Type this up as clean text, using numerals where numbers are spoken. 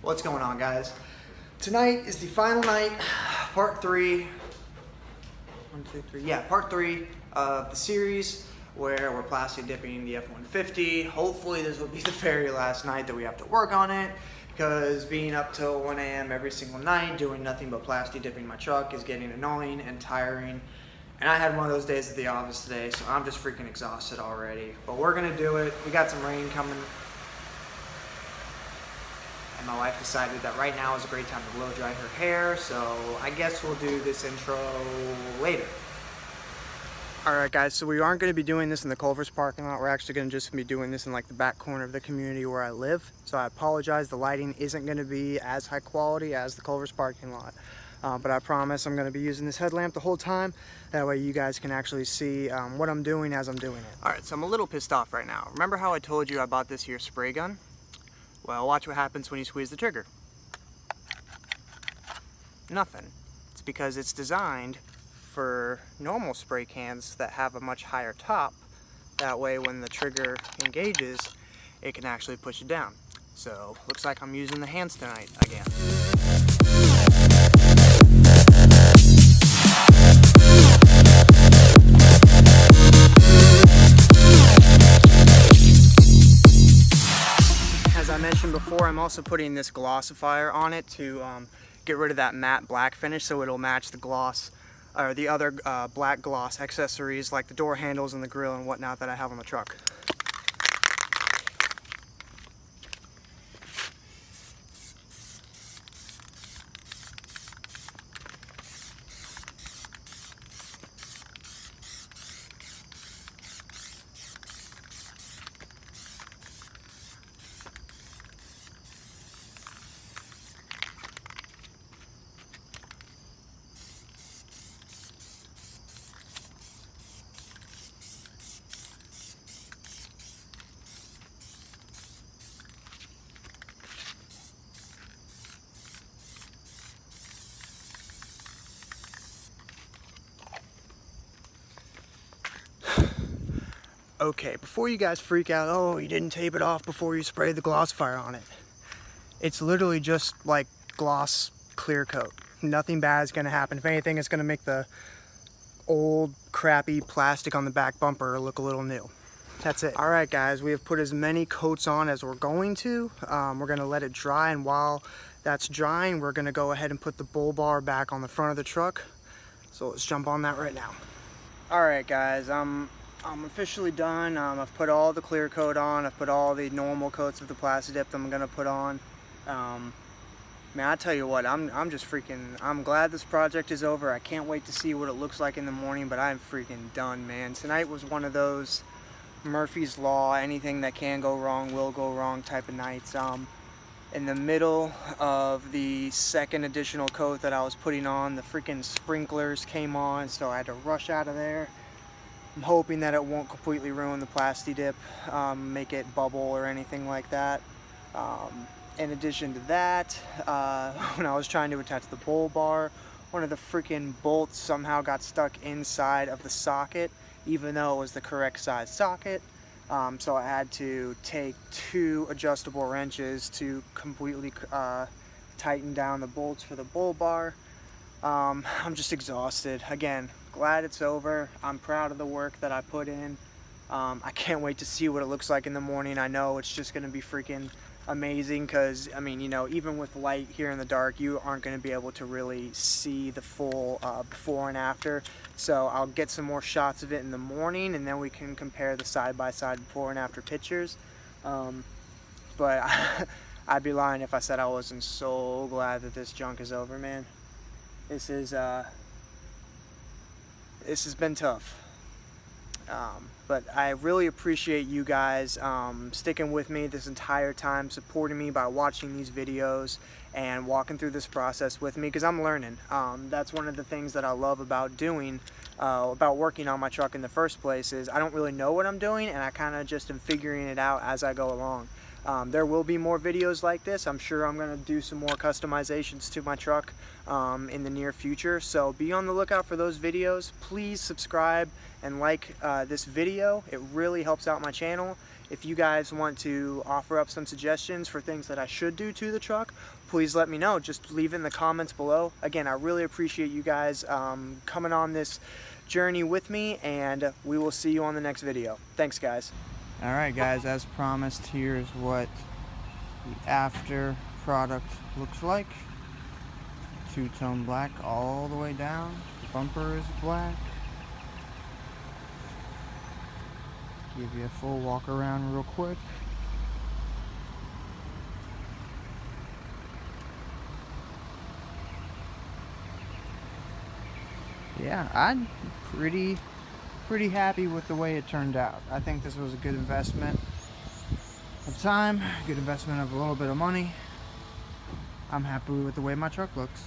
What's going on, guys? Tonight is the final night, part 3. Part 3 of the series where we're plasti dipping the F150. Hopefully this will be the very last night that we have to work on it, because being up till 1 a.m. every single night doing nothing but plasti dipping my truck is getting annoying and tiring. And I had one of those days at the office today, so I'm just freaking exhausted already. But we're gonna do it. We got some rain coming. And my wife decided that right now is a great time to blow dry her hair, so I guess we'll do this intro later. Alright guys, so we aren't going to be doing this in the Culver's parking lot. We're actually going to just be doing this in like the back corner of the community where I live. So I apologize, the lighting isn't going to be as high quality as the Culver's parking lot. But I promise I'm going to be using this headlamp the whole time. That way you guys can actually see what I'm doing as I'm doing it. Alright, so I'm a little pissed off right now. Remember how I told you I bought this here spray gun? Well, watch what happens when you squeeze the trigger. Nothing. It's because it's designed for normal spray cans that have a much higher top. That way when the trigger engages, it can actually push it down. So, looks like I'm using the hands tonight again. As I mentioned before, I'm also putting this glossifier on it to get rid of that matte black finish, so it'll match the gloss or the other black gloss accessories like the door handles and the grill and whatnot that I have on the truck. Okay, before you guys freak out, oh, you didn't tape it off before you sprayed the glossifier on it. It's literally just like gloss clear coat. Nothing bad is going to happen. If anything, it's going to make the old crappy plastic on the back bumper look a little new. That's it. Alright guys, we have put as many coats on as we're going to. We're going to let it dry, and while that's drying, we're going to go ahead and put the bull bar back on the front of the truck. So let's jump on that right now. Alright guys, I'm officially done. I've put all the clear coat on. I've put all the normal coats of the plasti dip that I'm gonna put on. Man, I tell you what, I'm glad this project is over. I can't wait to see what it looks like in the morning, but I'm freaking done, man. Tonight was one of those Murphy's Law, anything that can go wrong will go wrong type of nights. In the middle of the second additional coat that I was putting on, the freaking sprinklers came on, so I had to rush out of there. I'm hoping that it won't completely ruin the plasti dip, make it bubble or anything like that. In addition to that, when I was trying to attach the bull bar, one of the freaking bolts somehow got stuck inside of the socket, even though it was the correct size socket. So I had to take 2 adjustable wrenches to completely tighten down the bolts for the bull bar. I'm just exhausted. Again, glad it's over. I'm proud of the work that I put in. I can't wait to see what it looks like in the morning. I know it's just going to be freaking amazing, because I mean, you know, even with light here in the dark, you aren't going to be able to really see the full before and after. So I'll get some more shots of it in the morning, and then we can compare the side-by-side before and after pictures. But I'd be lying if I said I wasn't so glad that this junk is over, man. This has been tough. But I really appreciate you guys sticking with me this entire time, supporting me by watching these videos and walking through this process with me, because I'm learning. That's one of the things that I love about doing, about working on my truck in the first place, is I don't really know what I'm doing, and I kind of just am figuring it out as I go along. There will be more videos like this. I'm sure I'm going to do some more customizations to my truck in the near future, so be on the lookout for those videos. Please subscribe and like this video. It really helps out my channel. If you guys want to offer up some suggestions for things that I should do to the truck, please let me know. Just leave it in the comments below. Again, I really appreciate you guys coming on this journey with me, and we will see you on the next video. Thanks, guys. Alright guys, as promised, here's what the after product looks like. Two-tone black all the way down. The bumper is black. Give you a full walk around real quick. Yeah, I'm pretty happy with the way it turned out. I think this was a good investment of time, good investment of a little bit of money. I'm happy with the way my truck looks.